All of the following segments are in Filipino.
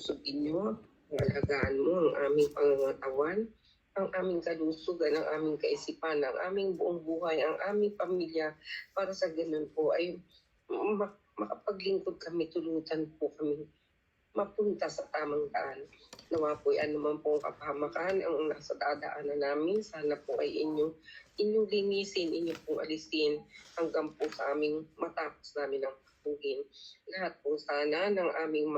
kusog inyo, ang alagaan mo, ang aming pangangatawan, ang aming kalusugan, ang aming kaisipan, ang aming buong buhay, ang aming pamilya, para sa ganun po ay makapaglingkod kami, tulutan po kami mapunta sa tamang daan. Nawa po anuman pong kapahamakan ang nasa dadaanan namin, sana po ay inyong linisin, inyong pong alisin hanggang po sa aming matapos namin ang pagpugin. Lahat po sana ng aming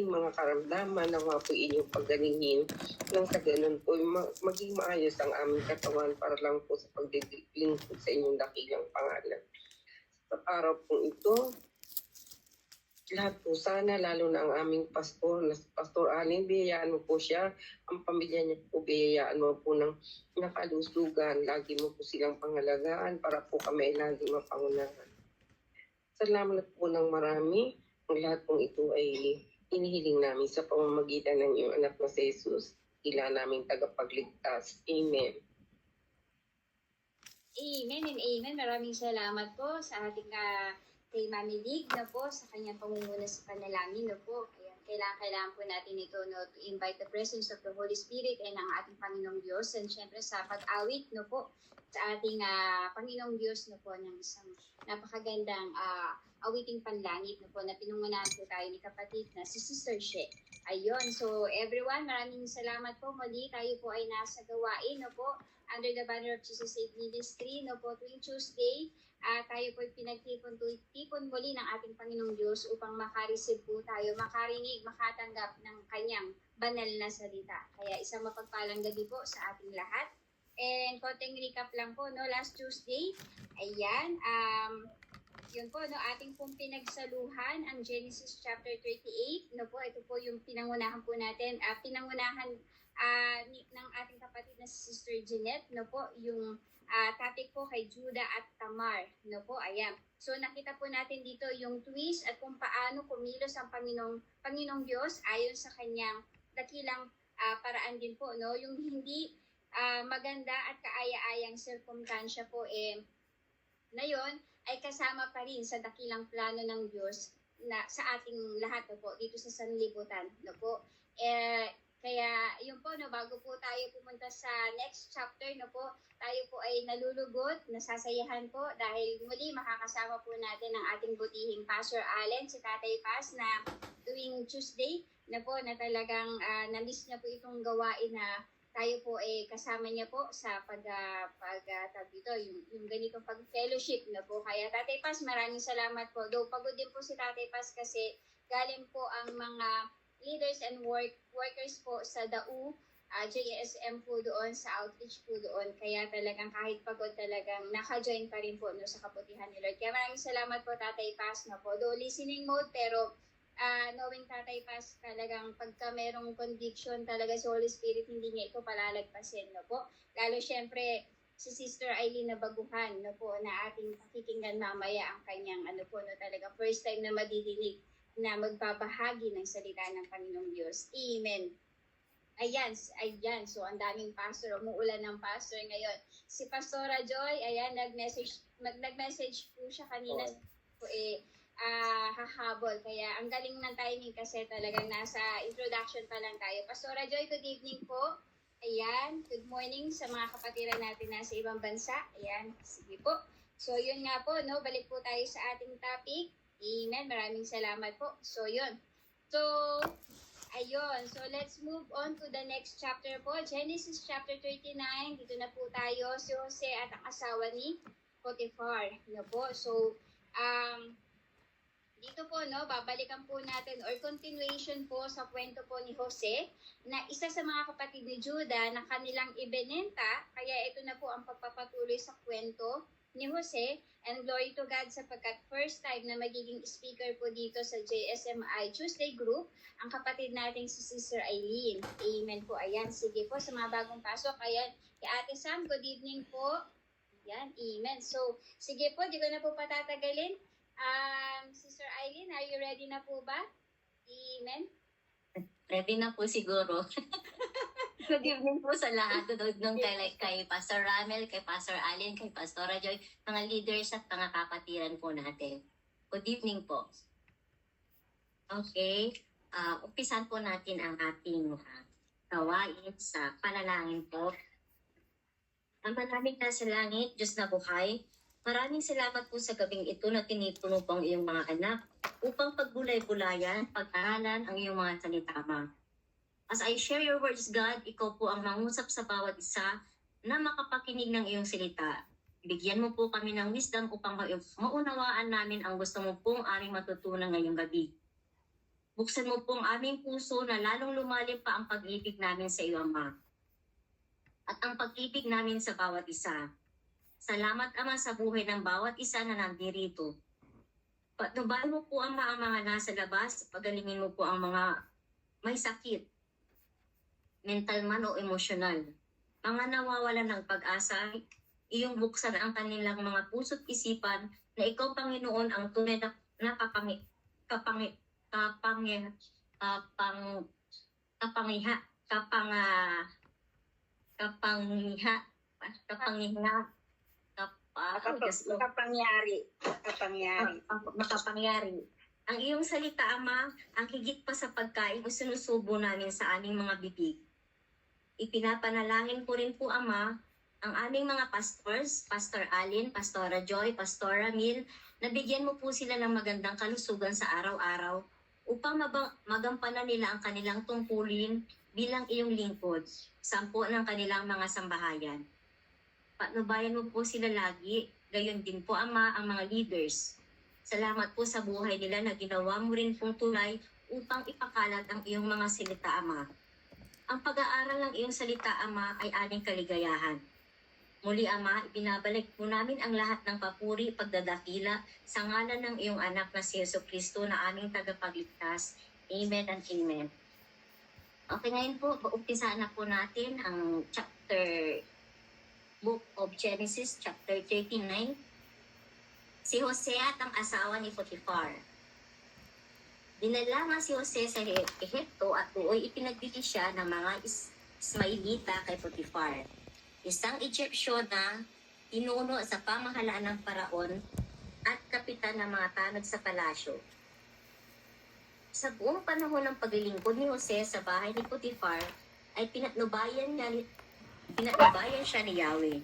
mga karamdaman, nawa po inyong pagganingin nang sa ganun po maging maayos ang aming katawan para lang po sa paglilingkod sa inyong dakilang pangalan. Sa araw po ito, lahat po sana, lalo na ang aming pastor, na Pastor Allen, biyayaan mo po siya, ang pamilya niya po, biyayaan mo po ng nakalusugan, lagi mo po silang pangalagaan para po kami ay lagi mapangunahan. Salamat po ng marami, ang lahat pong ito ay inihiling namin sa pamamagitan ng iyong anak na si Jesus, ila naming tagapagligtas. Amen. Amen and amen. Maraming salamat po sa ating kay Mami Lig na po sa kanyang pangunguna sa panalangin na po. Ayan, kailangan po natin ito to invite the presence of the Holy Spirit and ang ating Panginoong Diyos, and syempre sa pag-awit no po sa ating Panginoong Diyos no po ng isang napakagandang awiting panlangit no po na pinungunahan po tayo ni kapatid na si Sister She. Ayun, so everyone, maraming salamat po muli. Tayo po ay nasa gawain no po under the banner of Jesus Aid Ministry no po tuwing Tuesday. Tayo po pinagtipon muli ng ating Panginoong Diyos upang makareceive po tayo, makarinig, makatanggap ng kanyang banal na salita. Kaya isang mapagpalang gabi po sa ating lahat. And konting recap lang po, no, last Tuesday, ayan, yun po, no, ating pong pinagsaluhan ang Genesis chapter 38, no po, ito po yung pinangunahan po natin, pinangunahan ng ating kapatid na si Sister Jeanette, no po, yung topic po kay Judah at Tamar, no po, ayan. So nakita po natin dito yung twist at kung paano kumilos ang Panginoong Diyos ayon sa kanyang dakilang paraan din po, no, yung hindi maganda at kaaya-ayang sirkumstansya po na yon ay kasama pa rin sa dakilang plano ng Diyos na sa ating lahat no po dito sa sanlibutan, no po. Kaya yun po, no, bago po tayo pumunta sa next chapter, no po, tayo po ay nalulugot, nasasayahan po dahil muli makakasama po natin ang ating butihing Pastor Allen, si Tatay Paz, na tuwing Tuesday na po na talagang na-miss niya po itong gawain na tayo po ay kasama niya po sa yung ganitong pag-fellowship na po. Kaya Tatay Paz, maraming salamat po. Though pagod din po si Tatay Paz kasi galing po ang mga leaders and workers po sa DAU, JSM po doon, sa outreach po doon. Kaya talagang kahit pagod talagang naka-join pa rin po no, sa kabutihan ni Lord. Kaya maraming salamat po Tatay Paz na po. Though listening mode pero knowing Tatay Paz talagang pagka merong conviction talaga sa Holy Spirit hindi niya ito palalagpasin no po. Lalo syempre si Sister Eileen na baguhan no po na ating pakikinggan mamaya ang kanyang po no talaga first time na madidinig na magbabahagi ng salita ng Panginoong Diyos. Amen. Ayan. So, ang daming pastor. Umuulan ng pastor ngayon. Si Pastora Joy, ayan, nag-message po siya kanina po hahabol. Kaya, ang galing ng timing kasi talagang nasa introduction pa lang tayo. Pastora Joy, good evening po. Ayan, good morning sa mga kapatiran natin na sa ibang bansa. Ayan, sige po. So, yun nga po, no, balik po tayo sa ating topic. Amen. Maraming salamat po. So, yun. So, ayun. So, let's move on to the next chapter po. Genesis chapter 39. Dito na po tayo. Si Jose at ang asawa ni Potiphar. No po. So, dito po, no, babalikan po natin or continuation po sa kwento po ni Jose na isa sa mga kapatid ni Judah na kanilang ibinenta. Kaya ito na po ang pagpapatuloy sa kwento ni Jose, and glory to God sapagkat first time na magiging speaker po dito sa JSMI Tuesday Group, ang kapatid nating si Sister Eileen. Amen po. Ayan, sige po sa mga bagong pasok. Ayan, kay Ate Sam, good evening po. Ayan, amen. So, sige po, di ko na po patatagalin. Sister Eileen, are you ready na po ba? Amen. Ready na po siguro. Good evening po sa lahat. Nung kay Pastor Ramel, kay Pastor Allen, kay Pastora Joy, mga leaders at mga kapatiran po natin. Good evening po. Okay. Umpisan po natin ang ating gawain sa panalangin po. Ama namin nasa langit, Diyos na buhay, maraming salamat po sa gabing ito na tinipuno po ang iyong mga anak upang pagbulay-bulayan, pag-aralan ang iyong mga salita, Ama. As I share your words, God, ikaw po ang mangusap sa bawat isa na makapakinig ng iyong salita. Bigyan mo po kami ng wisdom upang maunawaan namin ang gusto mo pong aming matutunan ngayong gabi. Buksan mo pong aming puso na lalong lumalim pa ang pag-ibig namin sa iyo, Ama. At ang pag-ibig namin sa bawat isa. Salamat, Ama, sa buhay ng bawat isa na nandirito. Patnubayan mo po, Ama, ang mga nasa labas. Pagalingin mo po ang mga may sakit, mental man o emosyonal. Mga nawawalan ng pag-asa, iyong buksan ang kanilang mga puso't isipan na ikaw, Panginoon, ang tunay na makapangyari. Ang iyong salita, Ama, ang higit pa sa pagkain o sinusubo namin sa aming mga bibig. Ipinapanalangin ko rin po, Ama, ang aming mga pastors, Pastor Alin, Pastora Joy, Pastora Mil, na bigyan mo po sila ng magandang kalusugan sa araw-araw upang magampanan nila ang kanilang tungkulin bilang iyong lingkod, sampo ng kanilang mga sambahayan. Patnubayan mo po sila lagi, gayon din po, Ama, ang mga leaders. Salamat po sa buhay nila na ginawa mo rin pong tulay upang ipakalat ang iyong mga salita, Ama. Ang pag-aaral ng iyong salita, Ama, ay aming kaligayahan. Muli, Ama, ibinabalik po namin ang lahat ng papuri, pagdadakila sa ngalan ng iyong anak na si Jesucristo na aming tagapagligtas. Amen and Amen. Okay, ngayon po, umpisa na po natin ang Book of Genesis, chapter 39. Si Jose at ang asawa ni Potiphar. Dinala nga si Jose sa Ehipto at doon ipinagbigay siya ng mga Ismailita kay Potiphar, isang Egyptyo na pinuno sa pamahalaan ng paraon at kapitan ng mga tanod sa palasyo. Sa buong panahon ng paglilingkod ni Jose sa bahay ni Potiphar, ay pinatnubayan siya ni Yahweh.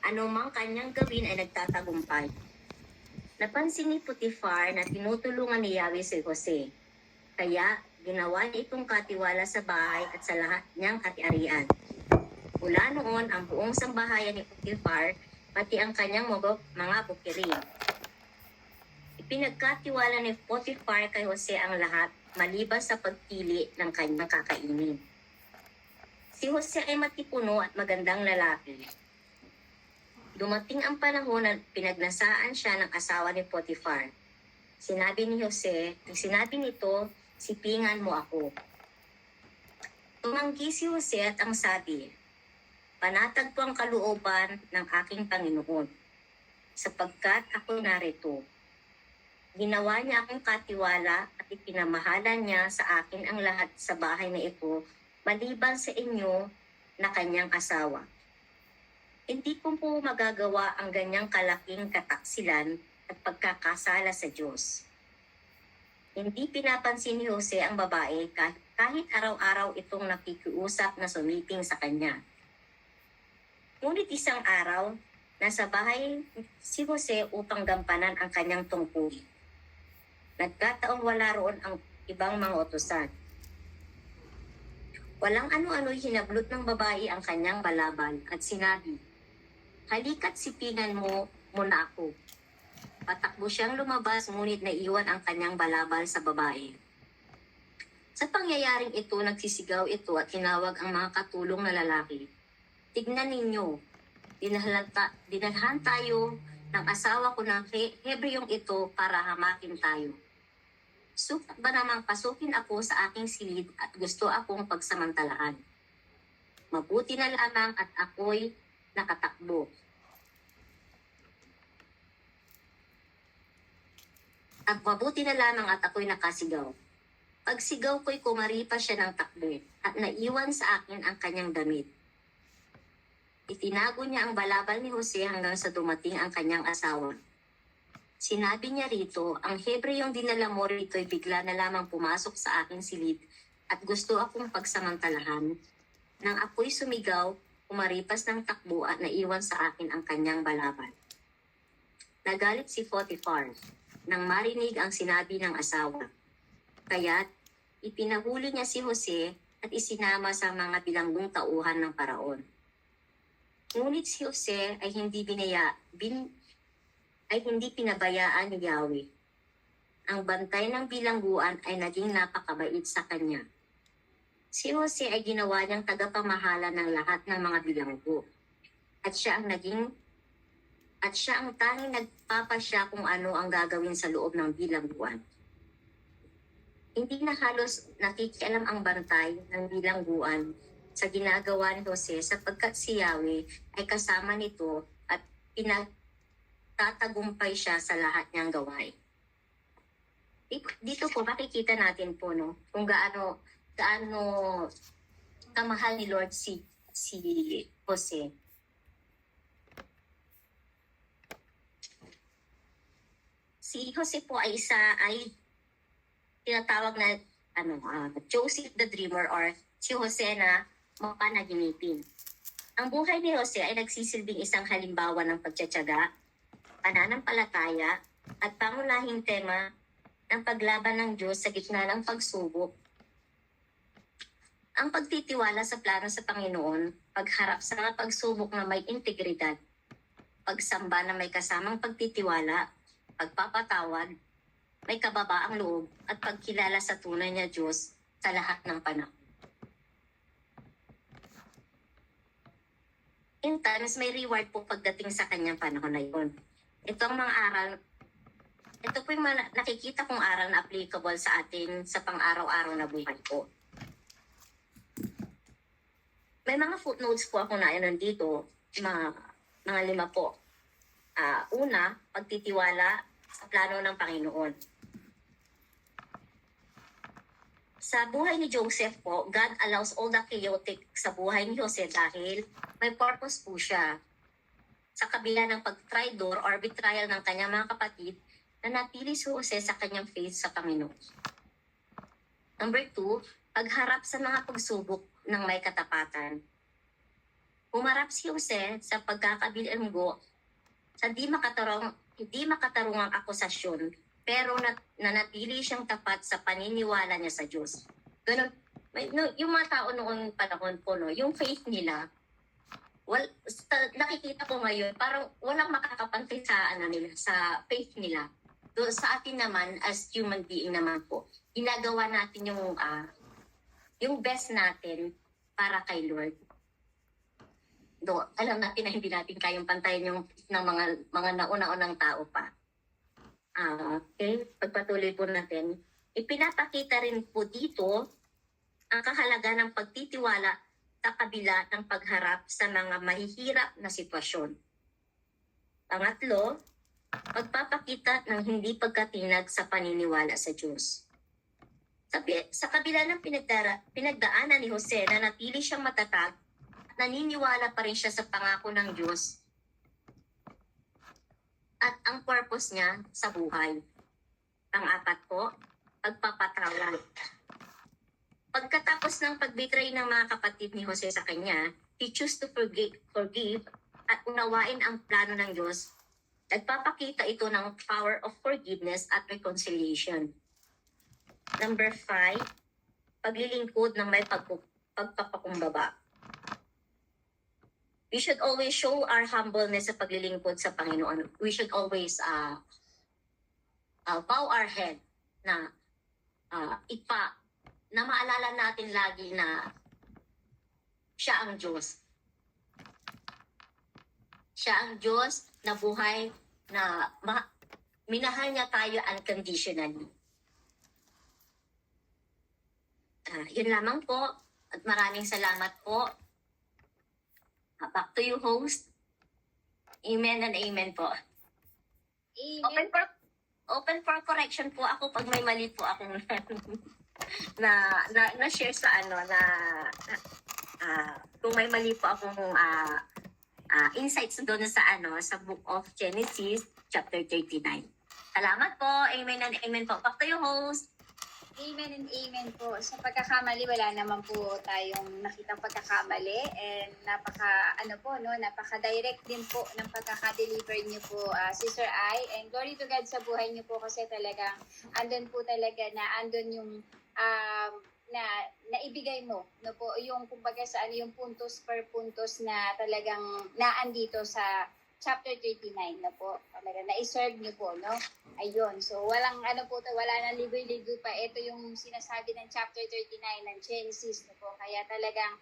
Ano mang kanyang gawin ay nagtatagumpay. Napansin ni Potiphar na tinutulungan ni Yahweh si Jose. Kaya ginawa niya itong katiwala sa bahay at sa lahat niyang ari-arian. Mula noon, ang buong sambahayan ni Potiphar, pati ang kanyang mga bukirin. Ipinagkatiwala ni Potiphar kay Jose ang lahat, maliban sa pagpili ng kanyang kakainin. Si Jose ay matipuno at magandang lalaki. Dumating ang panahon na pinagnasaan siya ng asawa ni Potiphar. Sinabi ni Jose, ang sinabi nito, sipingan mo ako. Tumanggi si Jose at ang sabi, panatag po ang kalooban ng aking Panginoon, sapagkat ako narito. Ginawa niya akong katiwala at ipinamahalan niya sa akin ang lahat sa bahay na ito, maliban sa inyo na kanyang asawa. Hindi ko po magagawa ang ganyang kalaking kataksilan at pagkakasala sa Diyos. Hindi pinapansin ni Jose ang babae kahit araw-araw itong nakikiusap na sumiping sa kanya. Ngunit isang araw, nasa bahay si Jose upang gampanan ang kanyang tungkulin. Nagkataong wala roon ang ibang mga utusan. Walang ano-ano'y hinablot ng babae ang kanyang balaban at sinabi, halika't sipingan mo muna ako. Patakbo siyang lumabas ngunit naiwan ang kanyang balabal sa babae. Sa pangyayaring ito, nagsisigaw ito at tinawag ang mga katulong na lalaki. Tignan ninyo, dinalhan tayo ng asawa ko ng Hebreong ito para hamakin tayo. Sukat ba namang pasukin ako sa aking silid at gusto akong pagsamantalaan? Mabuti na lamang at ako'y nakatakbo. At mabuti na lamang at ako'y nakasigaw. Pagsigaw ko'y kumaripa siya ng takbo at naiwan sa akin ang kanyang damit. Itinago niya ang balabal ni Jose hanggang sa dumating ang kanyang asawa. Sinabi niya rito, ang Hebreyong dinala mo rito ay bigla na lamang pumasok sa aking silid at gusto akong pagsamantalahan. Nang ako'y sumigaw, umaripas ng takbo at naiwan sa akin ang kanyang balaban. Nagalit si Potiphar nang marinig ang sinabi ng asawa. Kaya't ipinahuli niya si Jose at isinama sa mga bilanggong tauhan ng paraon. Ngunit si Jose ay hindi pinabayaan ni Yahweh. Ang bantay ng bilangguan ay naging napakabait sa kanya. Si Jose ay ginawa niyang tagapamahala ng lahat ng mga bilanggo. At siya ang tanging nagpapasya kung ano ang gagawin sa loob ng bilangguan. Hindi na halos nakikialam ang bantay ng bilangguan sa ginagawa ni Jose sapagkat si Yahweh ay kasama nito at pinagtatagumpay siya sa lahat niyang gawain. Dito po makikita natin po kung gaano kamahal ni Lord si Jose. Si Jose po ay tinatawag na Joseph the Dreamer or si Jose na mapanaginipin. Ang buhay ni Jose ay nagsisilbing isang halimbawa ng pagtiyatiyaga, pananampalataya at pangunahing tema ng paglaban ng Diyos sa gitna ng pagsubok. Ang pagtitiwala sa plano sa Panginoon, pagharap sa mga pagsubok na may integridad, pagsamba na may kasamang pagtitiwala, pagpapatawad, may kababaang loob at pagkilala sa tunay na Diyos sa lahat ng panahon. In times, may reward po pagdating sa kanyang panahon na yun. Ito po yung nakikita kong aral na applicable sa atin sa pang-araw-araw na buhay po. May mga footnotes po ako na nandito, mga 5 po. Una, pagtitiwala sa plano ng Panginoon. Sa buhay ni Joseph po, God allows all the chaotic sa buhay ni Jose dahil may purpose po siya. Sa kabila ng pag-tridor or betrayal ng kanyang mga kapatid, nanatili si Jose sa kanyang faith sa Panginoon. Number 2, pagharap sa mga pagsubok ng may katapatan. Humarap si Jose sa pagkakabilanggo sa hindi makatarungang akusasyon, pero nanatili siyang tapat sa paniniwala niya sa Diyos. Ganun, yung mga tao noong panahon po, yung faith nila, nakikita ko ngayon, parang walang makakapantay sa faith nila. Doon sa atin naman, as human being naman po, ginagawa natin yung best natin para kay Lord. Alam natin na hindi natin kayang pantayin yung ng mga nauna-unang tao pa. Okay, pagpatuloy po natin. Ipinapakita rin po dito ang kahalaga ng pagtitiwala sa kabila ng pagharap sa mga mahihirap na sitwasyon. Pangatlo, pagpapakita ng hindi pagkatinag sa paniniwala sa Diyos. Sa kabila ng pinagdaanan ni Jose, nanatili siyang matatag at naniniwala pa rin siya sa pangako ng Diyos at ang purpose niya sa buhay. Pang-apat po, pagpapatawad. Pagkatapos ng pagbitray ng mga kapatid ni Jose sa kanya, he chose to forgive at unawain ang plano ng Diyos. Nagpapakita ito ng power of forgiveness at reconciliation. Number 5, paglilingkod ng may pagpapakumbaba. We should always show our humbleness sa paglilingkod sa Panginoon. We should always bow our head na na maalala natin lagi na siya ang Diyos. Siya ang Diyos na buhay na minahal niya tayo unconditionally. Yun lamang po at maraming salamat po. Back to you, host. Amen and amen po. Amen. Open for correction po ako pag may mali po akong na share sa kung may mali po akong insights doon sa sa Book of Genesis chapter 39. Salamat po. Amen and amen po. Back to you, host. Amen and amen po. Sa pagkakamali, wala naman po tayong nakitang pagkakamali and napaka-direct din po ng pagkaka-deliver niyo po, Sister Ai. And glory to God sa buhay niyo po kasi talagang andun po talaga na andun yung na naibigay mo no po yung kumbaga sa yung puntos per puntos na talagang naandito sa chapter 39 na po. Talaga na-serve niyo po, no? Ayun. So, wala nang ligoy-ligoy pa. Ito yung sinasabi ng chapter 39 ng Genesis na po. Kaya talagang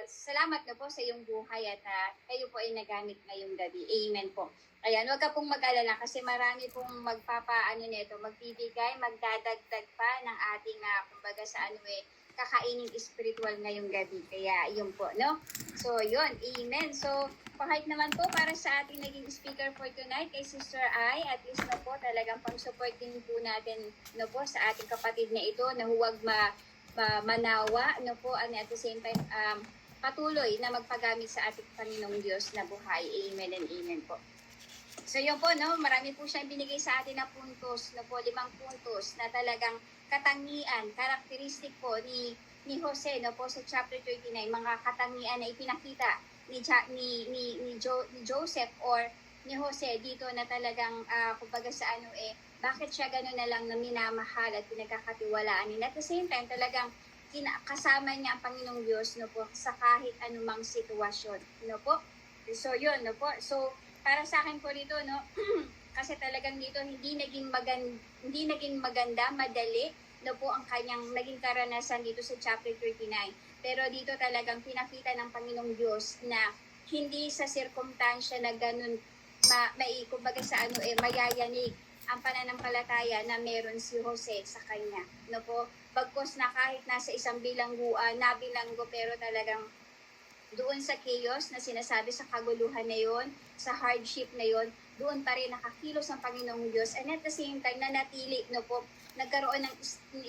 salamat na po sa iyong buhay at kayo po ay nagamit ngayong gabi. Amen po. Ayan, huwag ka pong mag-alala kasi marami pong magbibigay, magdadagdag pa ng ating, kumbaga sa kakainin spiritual ngayong gabi. Kaya, yun po, no? So, yun. Amen. So, kahit naman po para sa ating naging speaker for tonight kay Sister Ai, at least na po talagang pang-support din po natin no po sa ating kapatid na ito na huwag manawa no po, and at the same time patuloy na magpagamit sa ating Panginoong Diyos na buhay. Amen and amen po. So yun po, no, marami po siyang binigay sa atin na puntos, no po, 5 puntos na talagang katangian, karakteristik po ni Jose, no po, sa chapter 39, mga katangian na ipinakita ni Joseph or ni Jose dito na talagang kumbaga sa bakit siya gano'n na lang na minamahal at pinagkakatiwalaan niya. At the same time, talagang kasama niya ang Panginoong Diyos no po sa kahit anumang sitwasyon, no po. So yun, no po. So para sa akin po dito, no, kasi talagang dito hindi naging maganda, madali no po ang kanyang naging karanasan dito sa chapter 39. Pero dito talagang pinakita ng Panginoong Diyos na hindi sa sirkumstansya na ganun kumbaga sa mayayanig ang pananampalataya na meron si Jose sa kanya. No po, bagkos na kahit nasa isang nabilanggo pero talagang doon sa chaos na sinasabi, sa kaguluhan na yon, sa hardship na yon, doon pa rin nakakilos ang Panginoong Diyos. And at the same time, nanatili, no po, nagkaroon ng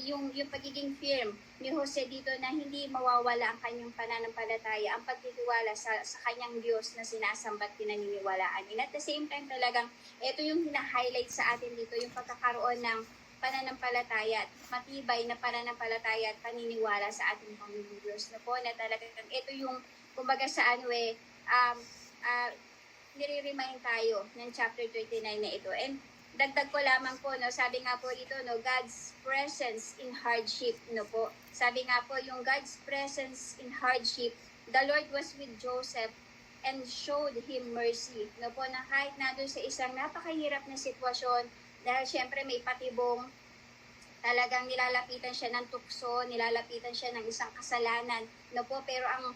yung pagiging firm ni Jose dito na hindi mawawala ang kanyang pananampalataya, ang pagtitiwala sa kanyang Diyos na sinasamba at pinaniniwalaan. And at the same time talagang, ito yung hina-highlight sa atin dito, yung pagkakaroon ng pananampalataya at matibay na pananampalataya at paniniwala sa ating Panginoong Diyos na po, na talagang ito yung kumbaga sa nire-remind tayo ng chapter 39 na ito. And dagdag ko lamang po, no, sabi nga po dito, no, God's presence in hardship, no po. Sabi nga po, yung God's presence in hardship, the Lord was with Joseph and showed him mercy, no po, na kahit nandun sa isang napakahirap na sitwasyon, dahil syempre may patibong, talagang nilalapitan siya ng tukso, nilalapitan siya ng isang kasalanan, no po, pero ang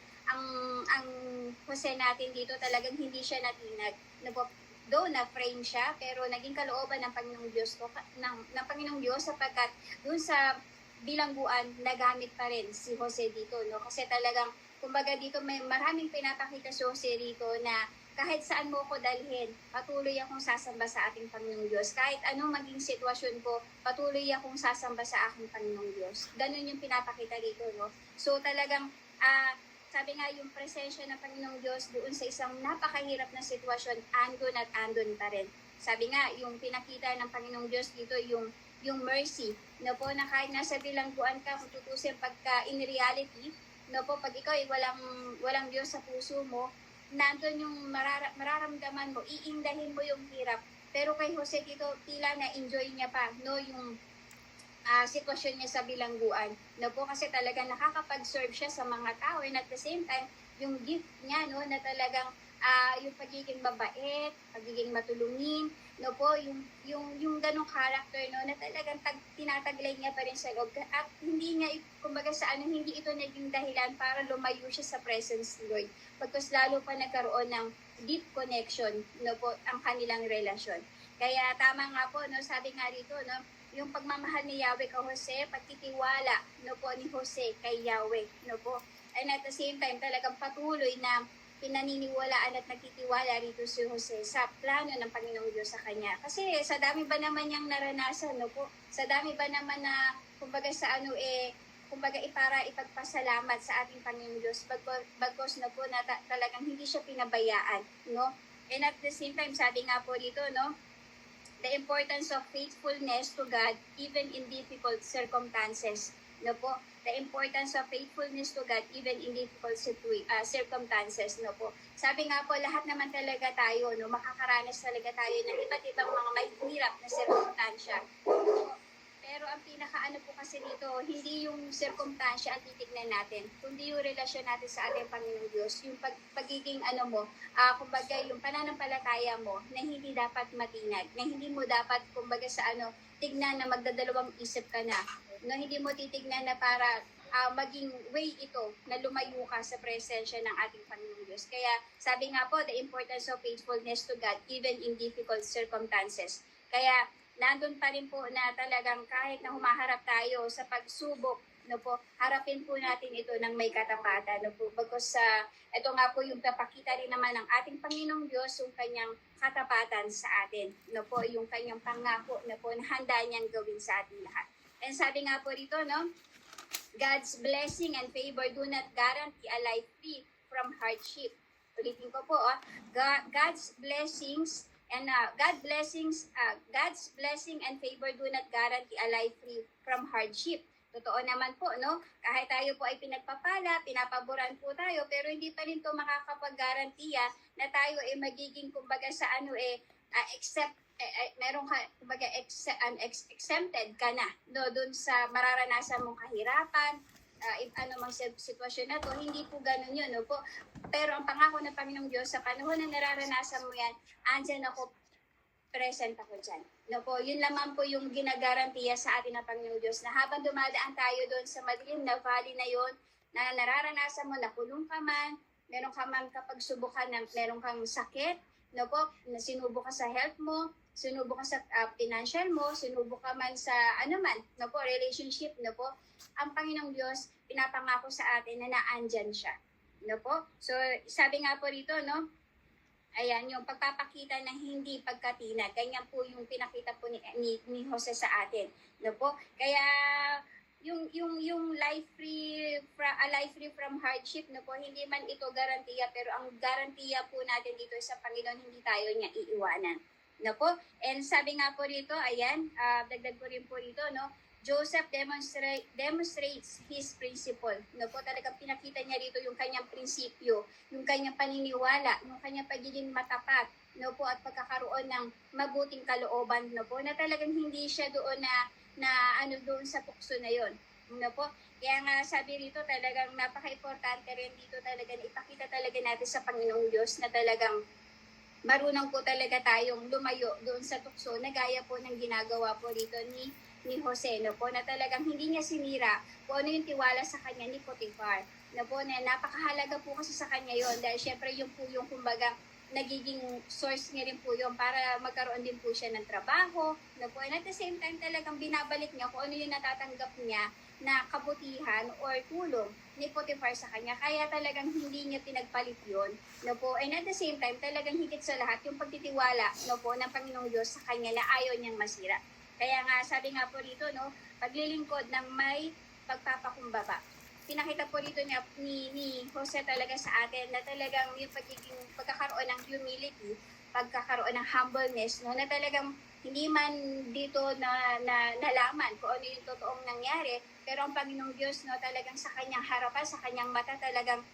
Jose natin dito talagang hindi siya natinag, no po. Though na-frame siya, pero naging kalooban ng Panginoong Diyos ng Panginoong Diyos sapagkat doon sa bilangguan nagamit pa rin si Jose dito, no? Kasi talagang kumbaga dito may maraming pinapakita si Jose dito na kahit saan mo ko dalhin, patuloy akong sasamba sa ating Panginoong Diyos. Kahit anong maging sitwasyon ko, patuloy akong sasamba sa aking Panginoong Diyos. Ganun yung pinapakita dito, no? So talagang sabi nga yung presensya ng Panginoong Diyos doon sa isang napakahirap na sitwasyon, andun at andun pa rin. Sabi nga, yung pinakita ng Panginoong Diyos dito, yung mercy, no po, na kahit nasa bilangguan ka, kung tutusin pagka in reality, no po, pag ikaw ay walang Diyos sa puso mo, nandun yung mararamdaman mo, iindahin mo yung hirap. Pero kay Jose dito, tila na-enjoy niya pa, no, yung sitwasyon niya sa bilangguan. No po, kasi talagang nakakapag-serve siya sa mga tao, and at the same time, yung gift niya, no, na talagang yung pagiging mabait, pagiging matulungin, no po, yung ganong character, no, na talagang tinataglay niya pa rin sa loob. At hindi niya, kumbaga sa hindi ito naging dahilan para lumayo siya sa presence ni Lord. Pagkas lalo pa nagkaroon ng deep connection, no po, ang kanilang relasyon. Kaya tama nga po, no, sabi nga rito, no, yung pagmamahal ni Yahweh kay Jose, pagtitiwala, no po, ni Jose kay Yahweh, no po. And at the same time, talagang patuloy na pinaniniwalaan at nagtitiwala rito si Jose sa plano ng Panginoong Diyos sa kanya. Kasi sa dami ba naman niyang naranasan, no po? Sa dami ba naman na, kumbaga sa kumbaga para ipagpasalamat sa ating Panginoong Diyos, bagkos na po na talagang hindi siya pinabayaan, no? And at the same time, sabi nga po dito, no, the importance of faithfulness to God even in difficult circumstances. No po? The importance of faithfulness to God even in difficult circumstances. No po? Sabi nga po, lahat naman talaga tayo, no, makakaranas talaga tayo ng iba't ibang mga mahirap na sirkumstansya. Pero ang pinakaano po kasi dito, hindi yung sirkumstansya ang titignan natin, kundi yung relasyon natin sa ating Panginoong Diyos, yung pagiging ano mo, kumbaga yung pananampalataya mo na hindi dapat matinag, na hindi mo dapat kumbaga sa ano, tignan na magdadalawang isip ka na, no, hindi mo titignan na para maging way ito na lumayo ka sa presensya ng ating Panginoong Diyos. Kaya sabi nga po, the importance of faithfulness to God even in difficult circumstances. Kaya nandun pa rin po na talagang kahit na humaharap tayo sa pagsubok, no po, harapin po natin ito ng may katapatan, no po, because ito nga po yung papakita rin naman ng ating Panginoong Diyos, yung kanyang katapatan sa atin, no po, yung kanyang pangako, no po, na handa niyang gawin sa ating lahat. And sabi nga po rito, no, God's blessing and favor do not guarantee a life free from hardship. Ulitin ko po, God's blessing and favor do not guarantee a life free from hardship. Totoo naman po, no? Kahit tayo po ay pinagpapala, pinapaboran po tayo, pero hindi pa rin to makakapag-garantiya na tayo ay magiging, kumbaga sa ano meron ka, kumbaga exempted ka na, no? Doon sa mararanasan mong kahirapan, ano mang sitwasyon na to, hindi po ganun yun, no po. Pero ang pangako ng Panginoong Diyos, sa panahon na nararanasan mo yan, andyan ako, present ako dyan. No po, yun lamang po yung ginagarantiya sa atin ng Panginoong Diyos, na habang dumadaan tayo doon sa madilim na valley na yun, na nararanasan mo, nakulong ka man, meron ka man kapag subukan na meron kang sakit, no po, na sinubo ka sa health mo, sinubo ka sa financial mo, sinubo ka man sa ano man, no po, relationship, no po, ang Panginoong Diyos, pinapangako sa atin na naandyan siya. No po? So, sabi nga po rito, no? Ayan, yung pagpapakita ng hindi pagkatinag. Ganyan po yung pinakita po ni Jose sa atin. No po? Kaya, yung life free from hardship, no po, hindi man ito garantiya, pero ang garantiya po natin dito sa Panginoon, hindi tayo niya iiwanan. No po? And sabi nga po rito, ayan, dagdag ko rin po rito, no? Joseph demonstrates his principle. No po, talagang pinakita niya rito yung kanyang prinsipyo, yung kanyang paniniwala, yung kanyang pagiging matapat, no po, at pagkakaroon ng mabuting kalooban, no po, na talagang hindi siya doon na ano doon sa tukso na yon, no po. Kaya nga sabi rito, talagang napaka-importante rin dito talaga na ipakita talaga natin sa Panginoong Diyos na talagang marunong po talaga tayong lumayo doon sa tukso na gaya po ng ginagawa po rito ni Jose, no po, na talagang hindi niya sinira kung ano yung tiwala sa kanya ni Potiphar, no po, na napakahalaga po kasi sa kanya yon, dahil syempre yung po yung kumbaga nagiging source niya rin po yun para magkaroon din po siya ng trabaho, no po, and at the same time talagang binabalik niya kung ano yung natatanggap niya na kabutihan or tulong ni Potiphar sa kanya, kaya talagang hindi niya pinagpalit yun, no po, and at the same time talagang higit sa lahat yung pagtitiwala, no po, ng Panginoong Diyos sa kanya na ayaw niyang masira. Kaya nga, sabi nga po rito, no, paglilingkod ng may pagpapakumbaba. Pinakita po rito niya, ni Jose talaga sa atin na talagang yung pagkakaroon ng humility, pagkakaroon ng humbleness, no, na talagang hindi man dito na nalaman kung ano yung totoong nangyari, pero ang Panginoong Diyos, no, talagang sa kanyang harapan, sa kanyang mata, talagang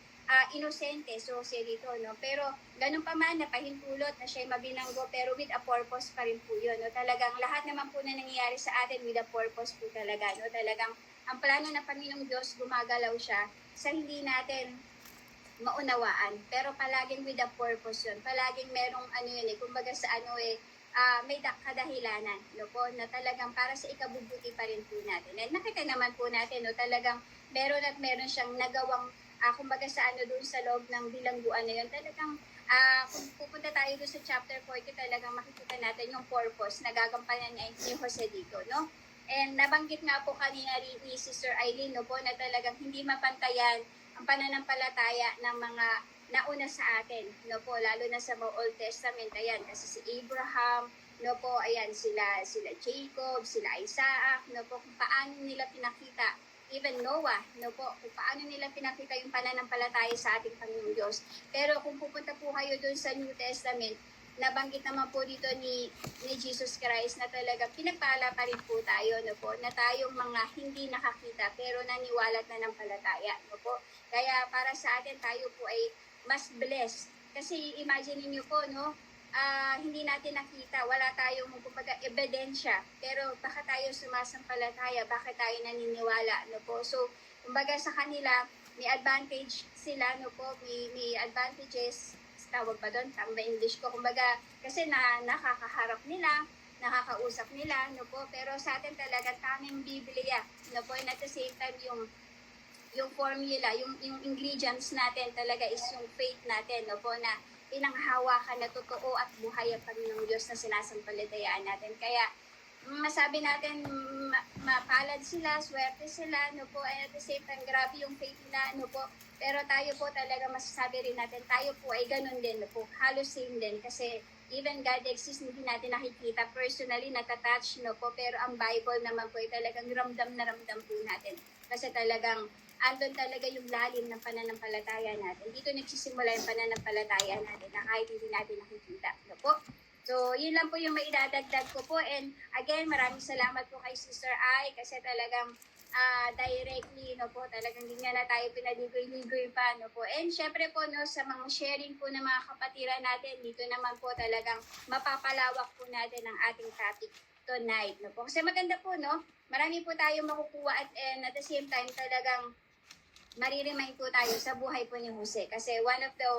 inosente, so dito, no? Pero ganun pa man, napahintulot na siya mabinanggo, pero with a purpose pa rin po yun, no? Talagang lahat naman po na nangyayari sa atin with a purpose po talaga, no? Talagang ang plano ng Panginoong Diyos, gumagalaw siya sa hindi natin maunawaan, pero palaging with a purpose yun, palaging merong ano yun kumbaga sa ano may kadahilanan, no po, na talagang para sa ikabubuti pa rin po natin. And nakita naman po natin, no, talagang meron siyang nagawang kumbaga sa ano doon sa loob ng bilangguan na yun, talagang kung pupunta tayo doon sa chapter 40, talagang makikita natin yung purpose na gagampanan ni Jose dito, no? And nabanggit nga po kanina ni Sister Eileen, no po, na talagang hindi mapantayan ang pananampalataya ng mga nauna sa atin, no po, lalo na sa mga Old Testament, ayan, kasi si Abraham, no po, ayan, sila Jacob, sila Isaac, no po, kung paano nila pinakita, even Noah, no po, kung paano nila pinakita yung pananampalataya sa ating Panginoong Diyos. Pero kung pupunta po kayo doon sa New Testament, nabanggit naman po dito ni Jesus Christ na talagang pinagpala pa rin po tayo, no po, na tayong mga hindi nakakita pero naniwala at nanampalataya, no po. Kaya para sa atin, tayo po ay mas blessed. Kasi imagine niyo po, no, hindi natin nakita, wala tayong kumbaga ebidensya, pero baka tayo sumasampalataya, bakit tayo naniniwala, no po. So, kumbaga sa kanila, may advantage sila, no po, may advantages, tawag ba doon, tama ba English ko, kumbaga, kasi nakakaharap nila, nakakausap nila, no po, pero sa atin talaga taming Biblia, no po, and at the same time, yung formula, yung ingredients natin talaga is yung faith natin, no po, na pinanghawakan na totoo at buhay ang Panginoong Diyos na sinasampalatayaan natin. Kaya, masabi natin, mapalad sila, swerte sila, no po, and at the same time, grabe yung faith nila, no po, pero tayo po talaga masasabi rin natin, tayo po ay ganun din, no po, halos same din, kasi even God exists, hindi natin nakikita, personally, natatouch, no po, pero ang Bible naman po ay talagang ramdam na ramdam po natin, kasi talagang, andun talaga yung lalim ng pananampalataya natin. Dito nagsisimula yung pananampalataya natin na kahit hindi natin nakikita, no po. So, yun lang po yung maidadagdag ko po. And again, maraming salamat po kay Sister Ai kasi talagang directly, no po, talagang hindi nga na tayo pinaligoy-ligoy pa, no po. And syempre po, no, sa mga sharing po ng mga kapatiran natin, dito naman po talagang mapapalawak po natin ang ating topic tonight, no po. Kasi maganda po, no, marami po tayong makukuha at the same time talagang mariremind po tayo sa buhay po ni Jose. Kasi one of the,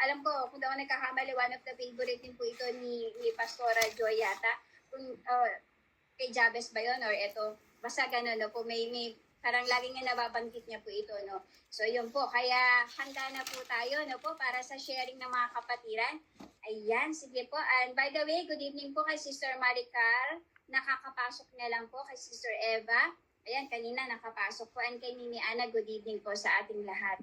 alam ko, kung daw nagkakamali, one of the favorite din po ito ni Pastora Joy yata. Kung, kay Jabez ba yun? Or ito, basta gano'n, no? Po, may parang lagi nga nababanggit niya po ito, no? So, yun po. Kaya, handa na po tayo, no po, para sa sharing ng mga kapatiran. Ayan, sige po. And by the way, good evening po kay Sister Maricar. Nakakapasok na lang po kay Sister Eva. Ayan, kanina nakapasok po. And kay Mimi Ana, good evening po sa ating lahat.